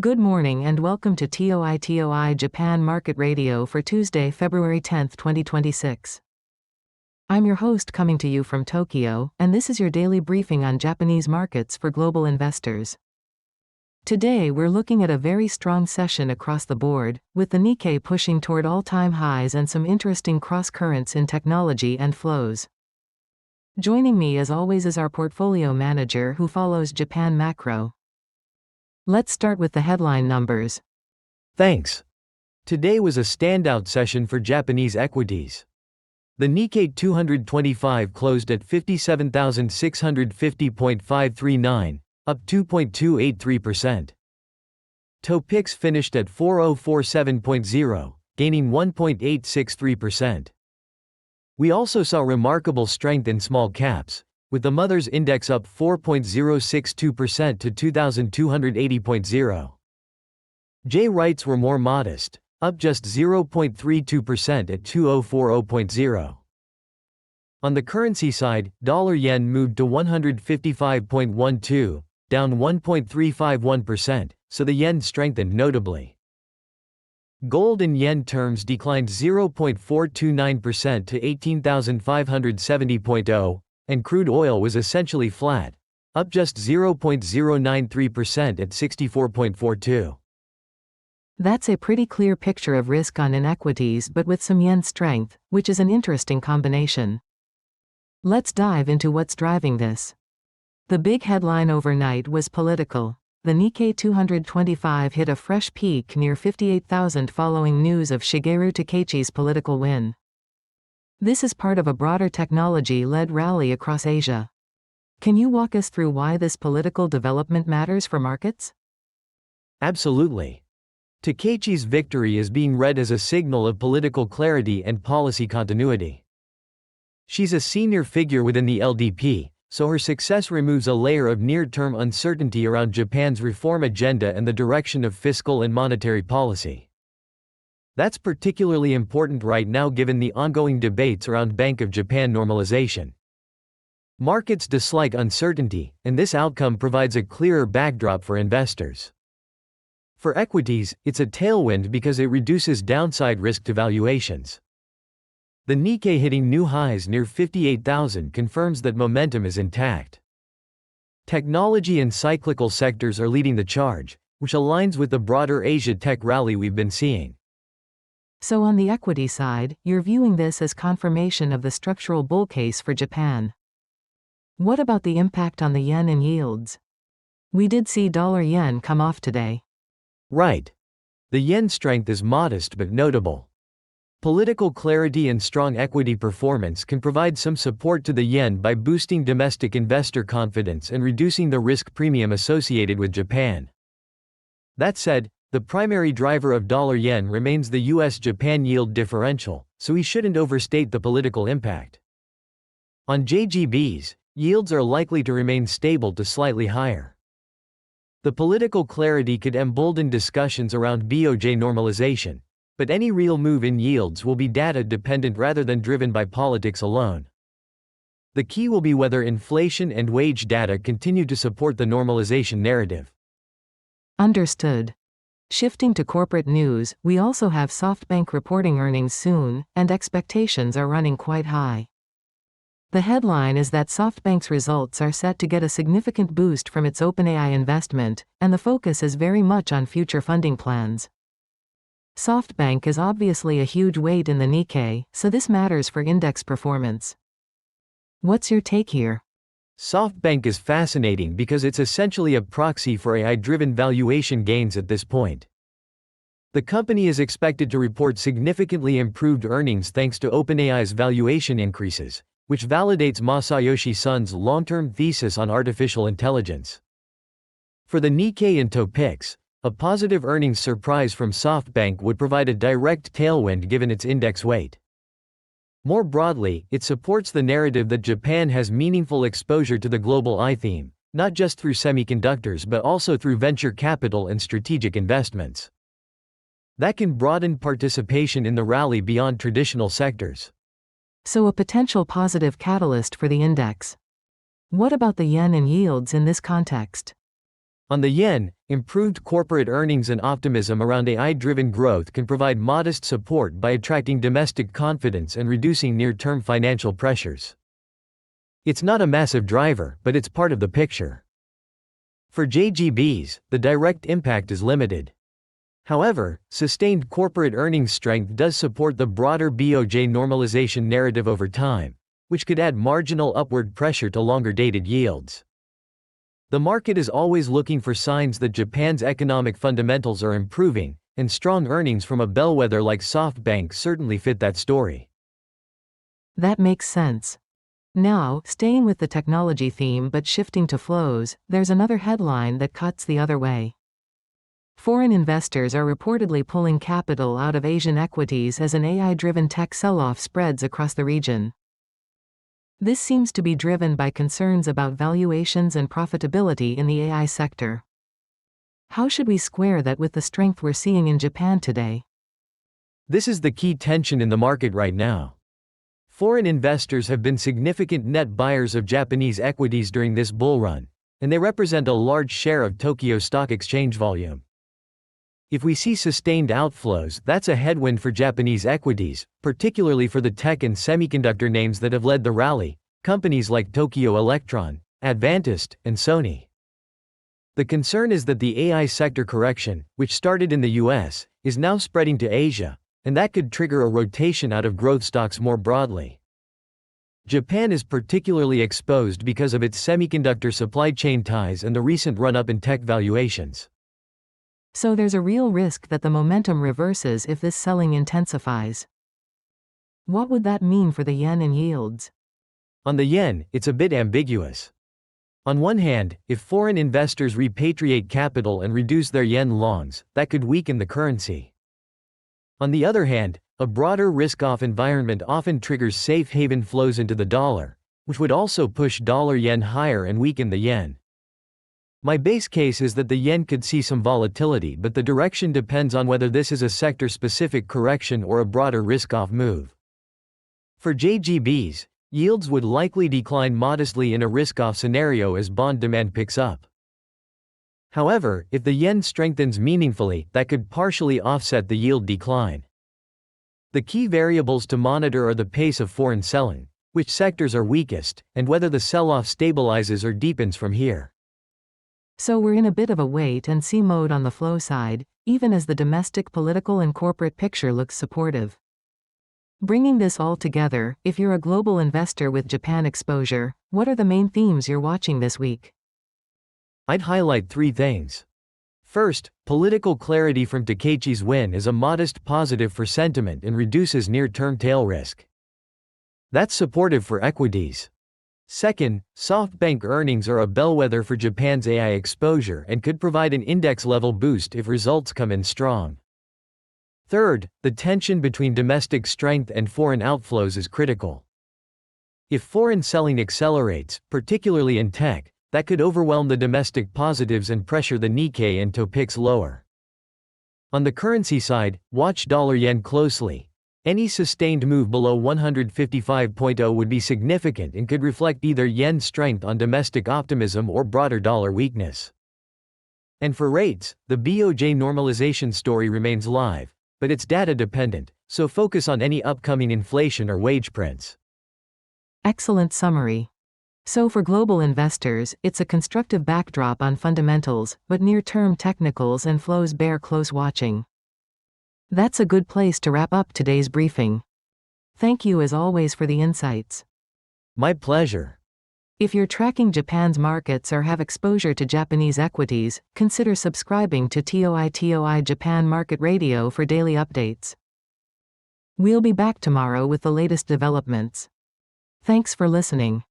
Good morning and welcome to TOITOI Japan Market Radio for Tuesday, February 10, 2026. I'm your host coming to you from Tokyo, and this is your daily briefing on Japanese markets for global investors. Today we're looking at a very strong session across the board, with the Nikkei pushing toward all-time highs and some interesting cross-currents in technology and flows. Joining me as always is our portfolio manager who follows Japan macro. Let's start with the headline numbers. Thanks. Today was a standout session for Japanese equities. The Nikkei 225 closed at 57,650.539, up 2.283%. TOPIX finished at 4047.0, gaining 1.863%. We also saw remarkable strength in small caps, with the Mothers Index up 4.062% to 2,280.0. J-Rights were more modest, up just 0.32% at 2040.0. On the currency side, dollar-yen moved to 155.12, down 1.351%, so the yen strengthened notably. Gold in yen terms declined 0.429% to 18,570.0, and crude oil was essentially flat, up just 0.093% at 64.42. That's a pretty clear picture of risk on inequities but with some yen strength, which is an interesting combination. Let's dive into what's driving this. The big headline overnight was political. The Nikkei 225 hit a fresh peak near 58,000 following news of Shigeru Takaichi's political win. This is part of a broader technology-led rally across Asia. Can you walk us through why this political development matters for markets? Absolutely. Takaichi's victory is being read as a signal of political clarity and policy continuity. She's a senior figure within the LDP, so her success removes a layer of near-term uncertainty around Japan's reform agenda and the direction of fiscal and monetary policy. That's particularly important right now given the ongoing debates around Bank of Japan normalization. Markets dislike uncertainty, and this outcome provides a clearer backdrop for investors. For equities, it's a tailwind because it reduces downside risk to valuations. The Nikkei hitting new highs near 58,000 confirms that momentum is intact. Technology and cyclical sectors are leading the charge, which aligns with the broader Asia tech rally we've been seeing. So on the equity side, you're viewing this as confirmation of the structural bull case for Japan. What about the impact on the yen and yields? We did see dollar-yen come off today. Right. The yen strength is modest but notable. Political clarity and strong equity performance can provide some support to the yen by boosting domestic investor confidence and reducing the risk premium associated with Japan. That said, the primary driver of dollar-yen remains the US-Japan yield differential, so we shouldn't overstate the political impact. On JGBs, yields are likely to remain stable to slightly higher. The political clarity could embolden discussions around BOJ normalization, but any real move in yields will be data-dependent rather than driven by politics alone. The key will be whether inflation and wage data continue to support the normalization narrative. Understood. Shifting to corporate news, we also have SoftBank reporting earnings soon, and expectations are running quite high. The headline is that SoftBank's results are set to get a significant boost from its OpenAI investment, and the focus is very much on future funding plans. SoftBank is obviously a huge weight in the Nikkei, so this matters for index performance. What's your take here? SoftBank is fascinating because it's essentially a proxy for AI-driven valuation gains at this point. The company is expected to report significantly improved earnings thanks to OpenAI's valuation increases, which validates Masayoshi Son's long-term thesis on artificial intelligence. For the Nikkei and TOPIX, a positive earnings surprise from SoftBank would provide a direct tailwind given its index weight. More broadly, it supports the narrative that Japan has meaningful exposure to the global AI theme, not just through semiconductors but also through venture capital and strategic investments. That can broaden participation in the rally beyond traditional sectors. So a potential positive catalyst for the index. What about the yen and yields in this context? On the yen, improved corporate earnings and optimism around AI-driven growth can provide modest support by attracting domestic confidence and reducing near-term financial pressures. It's not a massive driver, but it's part of the picture. For JGBs, the direct impact is limited. However, sustained corporate earnings strength does support the broader BOJ normalization narrative over time, which could add marginal upward pressure to longer-dated yields. The market is always looking for signs that Japan's economic fundamentals are improving, and strong earnings from a bellwether like SoftBank certainly fit that story. That makes sense. Now, staying with the technology theme but shifting to flows, there's another headline that cuts the other way. Foreign investors are reportedly pulling capital out of Asian equities as an AI-driven tech sell-off spreads across the region. This seems to be driven by concerns about valuations and profitability in the AI sector. How should we square that with the strength we're seeing in Japan today? This is the key tension in the market right now. Foreign investors have been significant net buyers of Japanese equities during this bull run, and they represent a large share of Tokyo Stock Exchange volume. If we see sustained outflows, that's a headwind for Japanese equities, particularly for the tech and semiconductor names that have led the rally, companies like Tokyo Electron, Advantest, and Sony. The concern is that the AI sector correction, which started in the US, is now spreading to Asia, and that could trigger a rotation out of growth stocks more broadly. Japan is particularly exposed because of its semiconductor supply chain ties and the recent run-up in tech valuations. So there's a real risk that the momentum reverses if this selling intensifies. What would that mean for the yen and yields? On the yen, it's a bit ambiguous. On one hand, if foreign investors repatriate capital and reduce their yen longs, that could weaken the currency. On the other hand, a broader risk-off environment often triggers safe haven flows into the dollar, which would also push dollar-yen higher and weaken the yen. My base case is that the yen could see some volatility, but the direction depends on whether this is a sector-specific correction or a broader risk-off move. For JGBs, yields would likely decline modestly in a risk-off scenario as bond demand picks up. However, if the yen strengthens meaningfully, that could partially offset the yield decline. The key variables to monitor are the pace of foreign selling, which sectors are weakest, and whether the sell-off stabilizes or deepens from here. So we're in a bit of a wait-and-see mode on the flow side, even as the domestic political and corporate picture looks supportive. Bringing this all together, if you're a global investor with Japan exposure, what are the main themes you're watching this week? I'd highlight three things. First, political clarity from Takaichi's win is a modest positive for sentiment and reduces near-term tail risk. That's supportive for equities. Second, SoftBank earnings are a bellwether for Japan's AI exposure and could provide an index-level boost if results come in strong. Third, the tension between domestic strength and foreign outflows is critical. If foreign selling accelerates, particularly in tech, that could overwhelm the domestic positives and pressure the Nikkei and TOPIX lower. On the currency side, watch dollar-yen closely. Any sustained move below 155.0 would be significant and could reflect either yen strength on domestic optimism or broader dollar weakness. And for rates, the BOJ normalization story remains live, but it's data-dependent, so focus on any upcoming inflation or wage prints. Excellent summary. So for global investors, it's a constructive backdrop on fundamentals, but near-term technicals and flows bear close watching. That's a good place to wrap up today's briefing. Thank you as always for the insights. My pleasure. If you're tracking Japan's markets or have exposure to Japanese equities, consider subscribing to TOITOI Japan Market Radio for daily updates. We'll be back tomorrow with the latest developments. Thanks for listening.